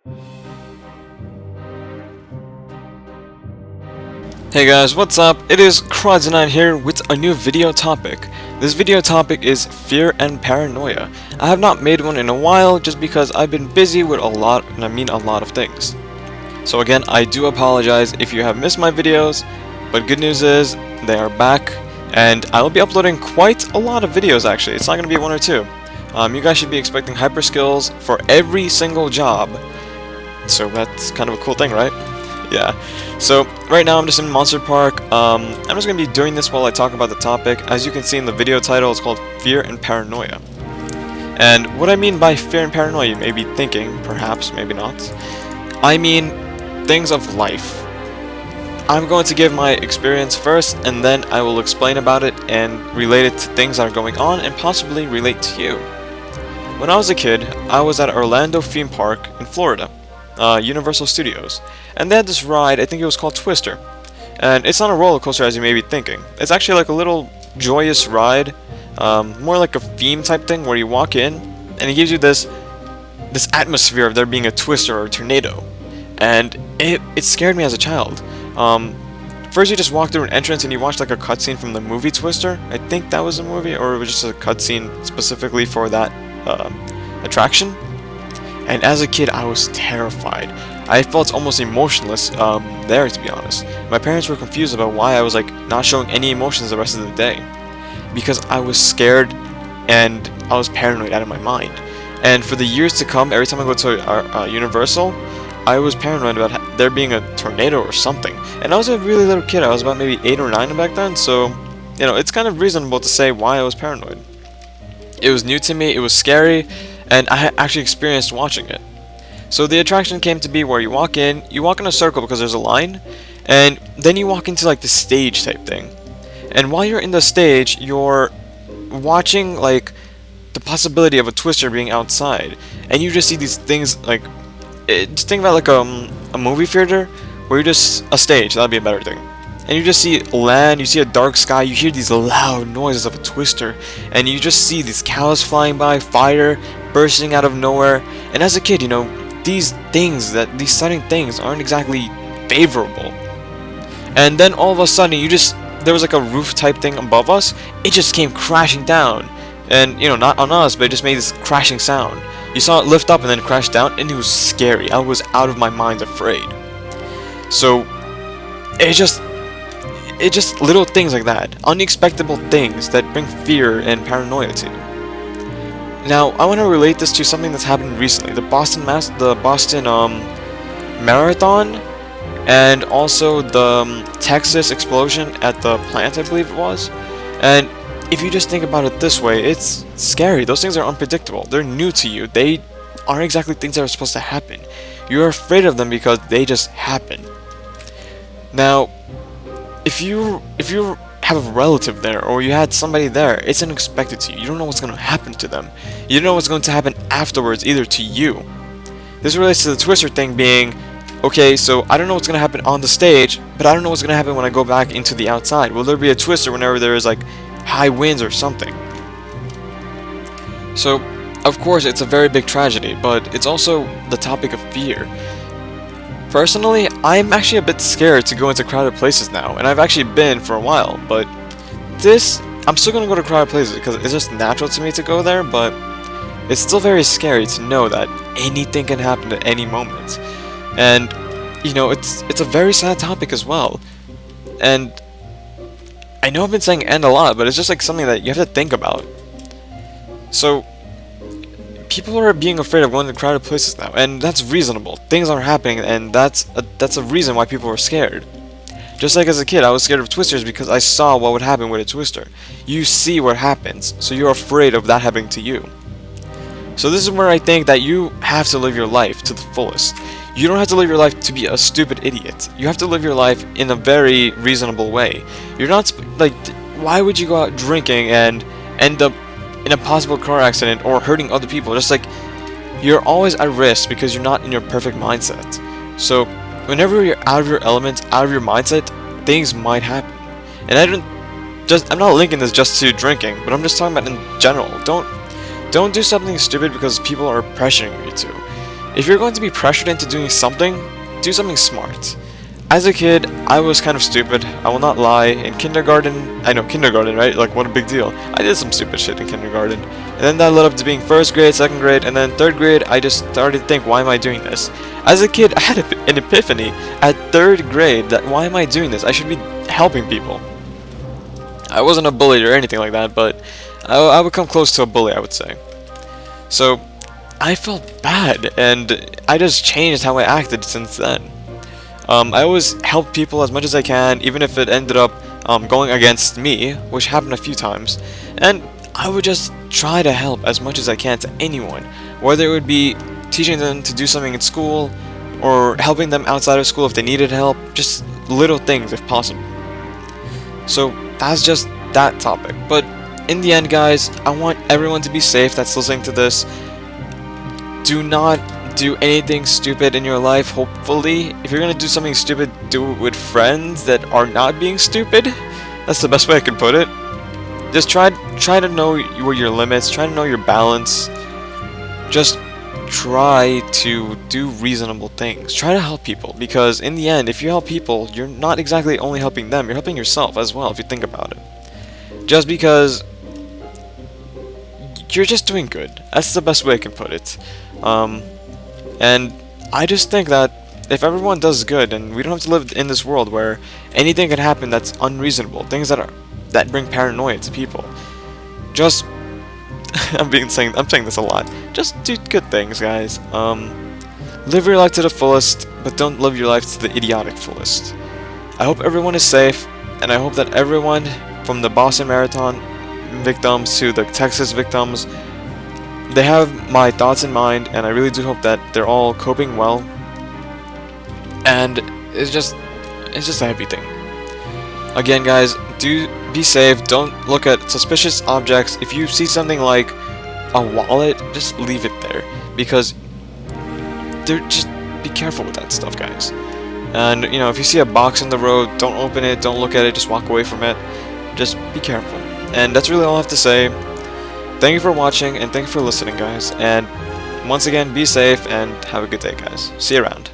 Hey guys, what's up? It is Crowd9 here with a new video topic. This video topic is fear and paranoia. I have not made one in a while just because I've been busy with a lot, and I mean a lot of things. So again, I do apologize if you have missed my videos, but good news is they are back, and I will be uploading quite a lot of videos actually. It's not going to be one or two. You guys should be expecting hyper skills for every single job. So that's kind of a cool thing, right? Yeah. So right now I'm just in Monster Park. I'm just going to be doing this while I talk about the topic. As you can see in the video title, it's called Fear and Paranoia. And what I mean by fear and paranoia, you may be thinking, perhaps, maybe not. I mean things of life. I'm going to give my experience first, and then I will explain about it and relate it to things that are going on and possibly relate to you. When I was a kid, I was at Orlando theme park in Florida. Universal Studios, and they had this ride. I think it was called Twister, and it's not a roller coaster as you may be thinking. It's actually like a little joyous ride, more like a theme type thing where you walk in and it gives you this atmosphere of there being a twister or a tornado, and it scared me as a child. First you just walk through an entrance and you watch like a cutscene from the movie Twister. I think that was a movie, or it was just a cutscene specifically for that attraction. And as a kid, I was terrified. I felt almost emotionless there, to be honest. My parents were confused about why I was like not showing any emotions the rest of the day, because I was scared and I was paranoid out of my mind. And for the years to come, every time I go to Universal, I was paranoid about there being a tornado or something. And I was a really little kid. I was about maybe 8 or 9 back then, so you know, it's kind of reasonable to say why I was paranoid. It was new to me. It was scary. And I actually experienced watching it. So the attraction came to be where you walk in a circle because there's a line, and then you walk into like the stage type thing. And while you're in the stage, you're watching like the possibility of a twister being outside, and you just see these things like, just think about like a movie theater where you're just a stage. That'd be a better thing. And you just see land, you see a dark sky, you hear these loud noises of a twister, and you just see these cows flying by, fire bursting out of nowhere. And as a kid, you know, these sudden things aren't exactly favorable. And then all of a sudden, there was like a roof type thing above us. It just came crashing down, and you know, not on us, but it just made this crashing sound. You saw it lift up and then crash down, and it was scary. I was out of my mind afraid. So it's just little things like that, unexpected things that bring fear and paranoia to you. Now, I want to relate this to something that's happened recently: the Boston Marathon, and also the Texas explosion at the plant, I believe it was. And if you just think about it this way, it's scary. Those things are unpredictable. They're new to you. They aren't exactly things that are supposed to happen. You're afraid of them because they just happen. Now, if you have a relative there, or you had somebody there, it's unexpected to you. You don't know what's going to happen to them. You don't know what's going to happen afterwards either to you. This relates to the twister thing being, okay, so I don't know what's going to happen on the stage, but I don't know what's going to happen when I go back into the outside. Will there be a twister whenever there is like high winds or something? So, of course, it's a very big tragedy, but it's also the topic of fear. Personally, I'm actually a bit scared to go into crowded places now, and I've actually been for a while, but I'm still going to go to crowded places because it's just natural to me to go there, but it's still very scary to know that anything can happen at any moment. And, you know, it's a very sad topic as well. And I know I've been saying "and" a lot, but it's just like something that you have to think about. So people are being afraid of going to crowded places now, and that's reasonable. Things are happening, and that's a reason why people are scared. Just like as a kid, I was scared of twisters because I saw what would happen with a twister. You see what happens, so you're afraid of that happening to you. So this is where I think that you have to live your life to the fullest. You don't have to live your life to be a stupid idiot. You have to live your life in a very reasonable way. You're not like, why would you go out drinking and end up in a possible car accident or hurting other people? Just like, you're always at risk because you're not in your perfect mindset. So whenever you're out of your element, out of your mindset, things might happen. And I'm not linking this just to drinking, but I'm just talking about in general. Don't do something stupid because people are pressuring you to. If you're going to be pressured into doing something, do something smart. As a kid, I was kind of stupid, I will not lie. In kindergarten, I know kindergarten, right? Like, what a big deal. I did some stupid shit in kindergarten. And then that led up to being first grade, second grade, and then third grade, I just started to think, why am I doing this? As a kid, I had an epiphany at third grade that why am I doing this? I should be helping people. I wasn't a bully or anything like that, but I would come close to a bully, I would say. So, I felt bad, and I just changed how I acted since then. I always help people as much as I can, even if it ended up going against me, which happened a few times. And I would just try to help as much as I can to anyone, whether it would be teaching them to do something in school, or helping them outside of school if they needed help, just little things if possible. So that's just that topic. But in the end, guys, I want everyone to be safe that's listening to this. Do not do anything stupid in your life, hopefully. If you're gonna do something stupid, do it with friends that are not being stupid. That's the best way I can put it. Just try to know your limits, try to know your balance. Just try to do reasonable things. Try to help people, because in the end, if you help people, you're not exactly only helping them, you're helping yourself as well, if you think about it. Just because you're just doing good. That's the best way I can put it. And I just think that if everyone does good, and we don't have to live in this world where anything can happen that's unreasonable, things that bring paranoia to people. Just I'm saying this a lot. Just do good things, guys. Live your life to the fullest, but don't live your life to the idiotic fullest. I hope everyone is safe, and I hope that everyone, from the Boston Marathon victims to the Texas victims, they have my thoughts in mind, and I really do hope that they're all coping well. And it's just a heavy thing. Again, guys, do be safe. Don't look at suspicious objects. If you see something like a wallet, just leave it there, because just be careful with that stuff, guys. And you know, if you see a box in the road, don't open it, don't look at it, just walk away from it. Just be careful. And that's really all I have to say. Thank you for watching, and thank you for listening, guys. And once again, be safe and have a good day, guys. See you around.